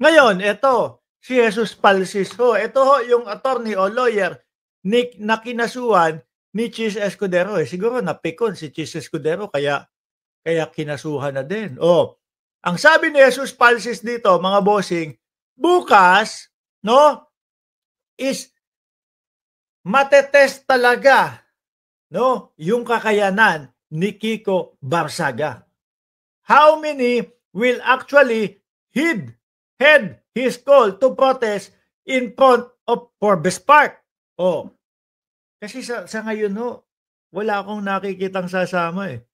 Ngayon, ito, si Jesus Palsis ho. Ito ho yung attorney o lawyer na kinasuhan ni Chis Escudero. Siguro napikon si Chis Escudero kaya kinasuhan na din. Ang sabi ni Jesus Palsis dito, mga bossing, bukas, no, is matetest talaga, no, yung kakayanan ni Kiko Barsaga. How many will actually heed his call to protest in front of Forbes Park? Kasi sa ngayon ho, wala akong nakikitang sasama eh.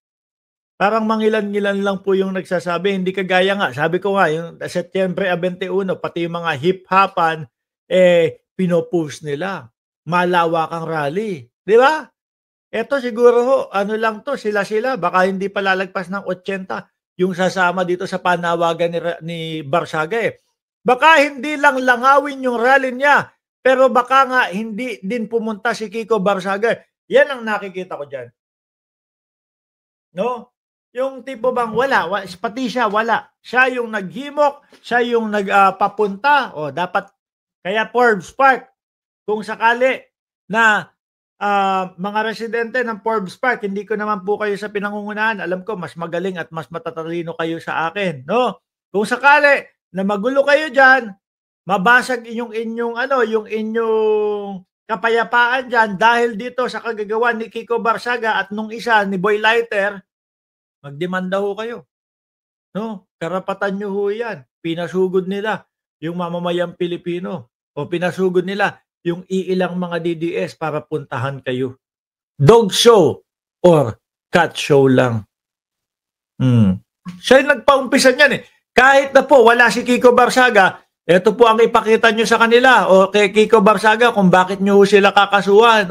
Parang mangilan-ngilan lang po yung nagsasabi, hindi kagaya nga, sabi ko nga, yung Setyembre 21, pati yung mga hip-hopan, pinopost nila. Malawakang rally. Di ba? Eto siguro ho, ano lang to, sila-sila, baka hindi pa lalagpas ng 80 yung sasama dito sa panawagan ni Barsaga eh. Baka hindi lang langawin yung rally niya, pero baka nga hindi din pumunta si Kiko Barsaga. Yan ang nakikita ko dyan. No? Yung tipo bang wala, pati siya wala. Siya yung naghimok, siya yung nagpapunta. Dapat, kaya Forbes Park, kung sakali na mga residente ng Forbes Park, hindi ko naman po kayo sa pinangungunahan. Alam ko, mas magaling at mas matatalino kayo sa akin. No? Kung sakali na magulo kayo dyan, mabasag yung inyong kapayapaan dyan dahil dito sa kagagawa ni Kiko Barsaga at nung isa ni Boy Lighter, magdemanda ho kayo. No? Karapatan nyo ho yan. Pinasugod nila yung mamamayang Pilipino o pinasugod nila yung iilang mga DDS para puntahan kayo. Dog show or cat show lang. Siya yung nagpaumpisa niyan eh. Kahit na po wala si Kiko Barsaga, ito po ang ipakita nyo sa kanila o kay Kiko Barsaga kung bakit nyo sila kakasuhan.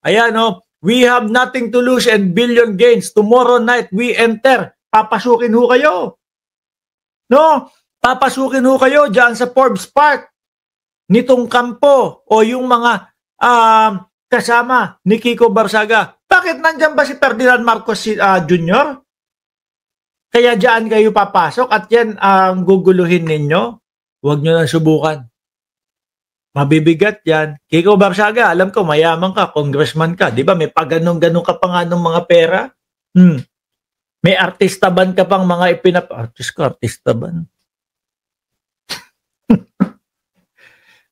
Ayan we have nothing to lose and billion gains. Tomorrow night we enter. Papasukin ho kayo. No? Papasukin ho kayo dyan sa Forbes Park. Nitong kampo o yung mga kasama ni Kiko Barsaga. Bakit nandyan ba si Ferdinand Marcos Jr.? Kaya dyan kayo papasok at yan ang guguluhin ninyo. Huwag nyo na subukan. Mabibigat yan. Kiko Barsaga, alam ko, mayaman ka, congressman ka. Di ba? May pag-ganong-ganong ka pa nga ng mga pera. May artista ban ka pang mga artista ban.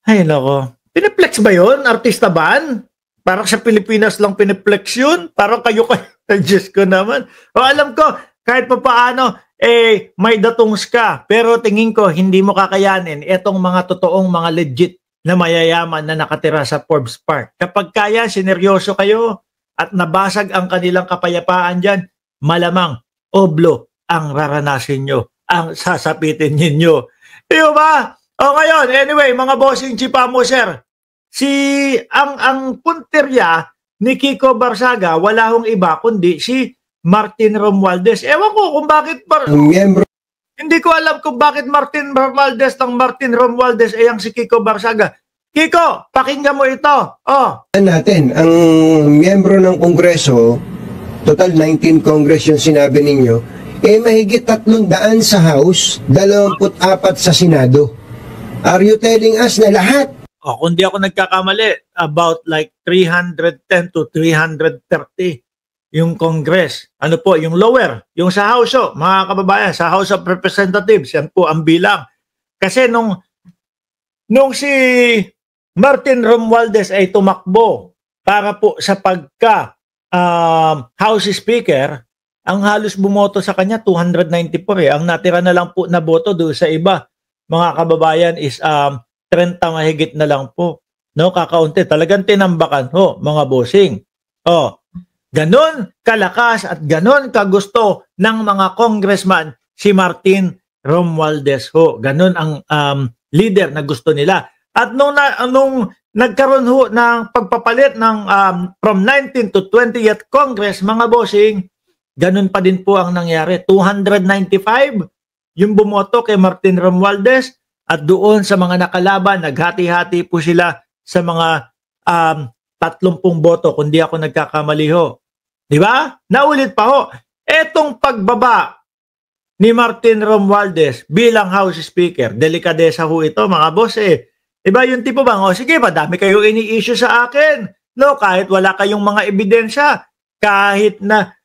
Ay, nako. Piniplex ba yun? Artista ban? Parang sa Pilipinas lang piniplex yun? Parang kayo. Diyos ko naman. Alam ko, kahit pa paano, may datungs ka. Pero tingin ko, hindi mo kakayanin itong mga totoong mga legit na mayayaman na nakatira sa Forbes Park. Kapag kaya, sineryoso kayo at nabasag ang kanilang kapayapaan dyan, malamang oblo ang raranasin nyo, ang sasapitin ninyo. Di ba? Ngayon, anyway, mga bossing chipamo, sir, ang punterya ni Kiko Barsaga, wala hong iba kundi si Martin Romualdez. Ewan ko kung bakit hindi ko alam kung bakit Martin Romualdez ay ang si Kiko Barsaga. Kiko, pakinggan mo ito. Natin, ang miyembro ng Kongreso, total 19 Congress yung sinabi ninyo, mahigit 300 sa House, 24 sa Senado. Are you telling us na lahat? Kung di ako nagkakamali, about like 310 to 330 yung Congress. Ano po, yung lower, yung sa House, mga kababayan, sa House of Representatives, yan po ang bilang. Kasi nung si Martin Romualdez ay tumakbo para po sa pagka House Speaker, ang halos bumoto sa kanya 294 Ang natira na lang po na boto doon sa iba, mga kababayan, is 30 mahigit na lang po. No, kakaunti. Talagang tinambakan ho, mga bossing. Ganon kalakas at ganon kagusto ng mga congressman si Martin Romualdez ho. Ganon ang leader na gusto nila. At nung nagkaroon ho ng pagpapalit ng from 19th to 20th Congress, mga bossing, ganon pa din po ang nangyari. 295 yung bumoto kay Martin Romualdez at doon sa mga nakalaban, naghati-hati po sila sa mga 30 boto, kundi ako nagkakamali ho. Di ba? Naulit pa ho. Etong pagbaba ni Martin Romualdez bilang House Speaker. Delikadesa ho ito, mga boss eh. Diba yung tipo bang, o sige, madami kayo ini-issue sa akin. No, kahit wala kayong mga ebidensya, kahit na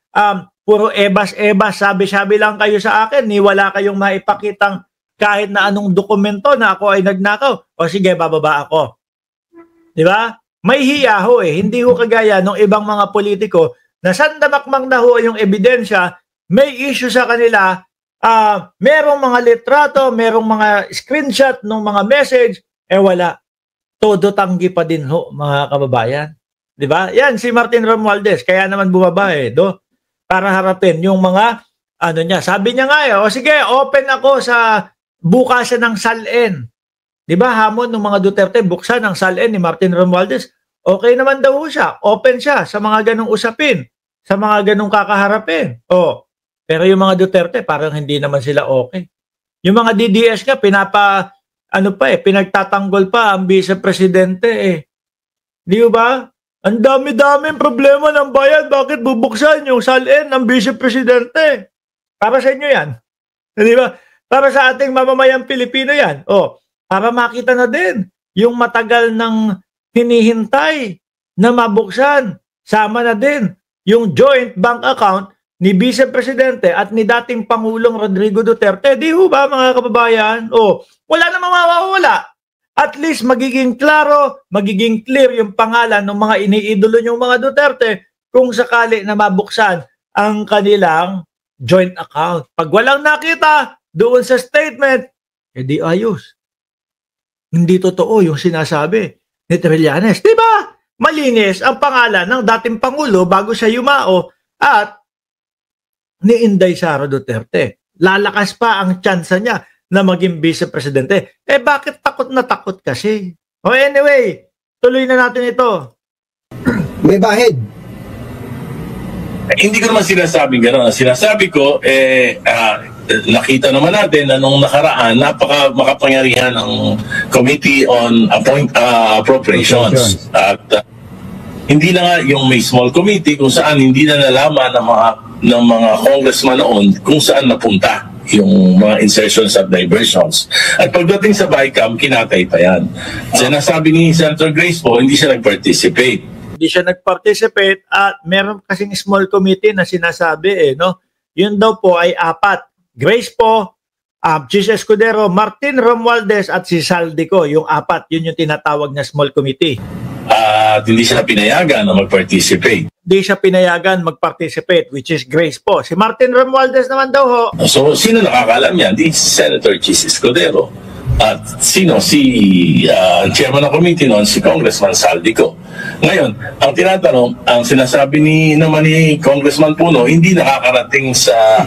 puro ebas-ebas, sabi-sabi lang kayo sa akin, ni wala kayong maipakitang kahit na anong dokumento na ako ay nagnakaw. O sige, bababa ako. Diba? May hiya ho eh. Hindi ho kagaya ng ibang mga politiko na sandamakmang na ho yung ebidensya, may issue sa kanila, merong mga litrato, merong mga screenshot ng mga message, wala. Todo tanggi pa din ho, mga kababayan. Diba? Yan, si Martin Romualdez, kaya naman bumaba para harapin yung mga, niya. Sabi niya nga o sige, open ako sa bukasan ng SALN. Diba, hamon ng mga Duterte, buksan ang SALN ni Martin Romualdez. Okay naman daw siya, open siya sa mga ganong usapin, sa mga ganong kakaharapin. Pero yung mga Duterte, parang hindi naman sila okay. Yung mga DDS nga, pinagtatanggol pa ang vice-presidente Di ba? Ang dami-daming problema ng bayan. Bakit bubuksan yung SALN ng vice-presidente? Para sa inyo yan. Di ba? Para sa ating mamamayang Pilipino yan. Para makita na din yung matagal ng hinihintay na mabuksan. Sama na din yung joint bank account ni Vice-Presidente at ni dating Pangulong Rodrigo Duterte. Di ho ba, mga kababayan? Wala namang mawawala. At least magiging klaro, magiging clear yung pangalan ng mga iniidolo yung mga Duterte kung sakali na mabuksan ang kanilang joint account. Pag walang nakita doon sa statement, di ayos. Hindi totoo yung sinasabi ni Trillanes. Diba? Malinis ang pangalan ng dating Pangulo bago siya yumao at ni Inday Sara Duterte. Lalakas pa ang tsansa niya na maging vice-presidente. Bakit takot na takot kasi? Anyway, tuloy na natin ito. May bahid. Hindi ko naman sinasabing gano'n. Sinasabi ko, nakita naman natin na nung nakaraan, makapangyarihan ng Committee on Appropriations. At hindi na nga yung may small committee kung saan hindi na nalaman ng mga congressman noon kung saan napunta yung mga insertions at diversions. At pagdating sa BICAM, kinatay pa yan. Sinasabi ni Senator Grace po, hindi siya nag-participate. Hindi siya nag-participate at meron kasing small committee na sinasabi yun daw po ay 4. Grace po, Chis Escudero, Martin Romualdez at si Saldico, yung 4, yun yung tinatawag na small committee. At hindi siya pinayagan na mag-participate. Hindi siya pinayagan mag-participate, which is Grace po. Si Martin Romualdez naman daw ho. So, sino nakakaalam yan? Di Senator Chis Escudero. At sino? Si chairman ng committee noon, si Congressman Saldico. Ngayon, ang tinatanong, ang sinasabi naman ni Congressman Puno, hindi nakakarating sa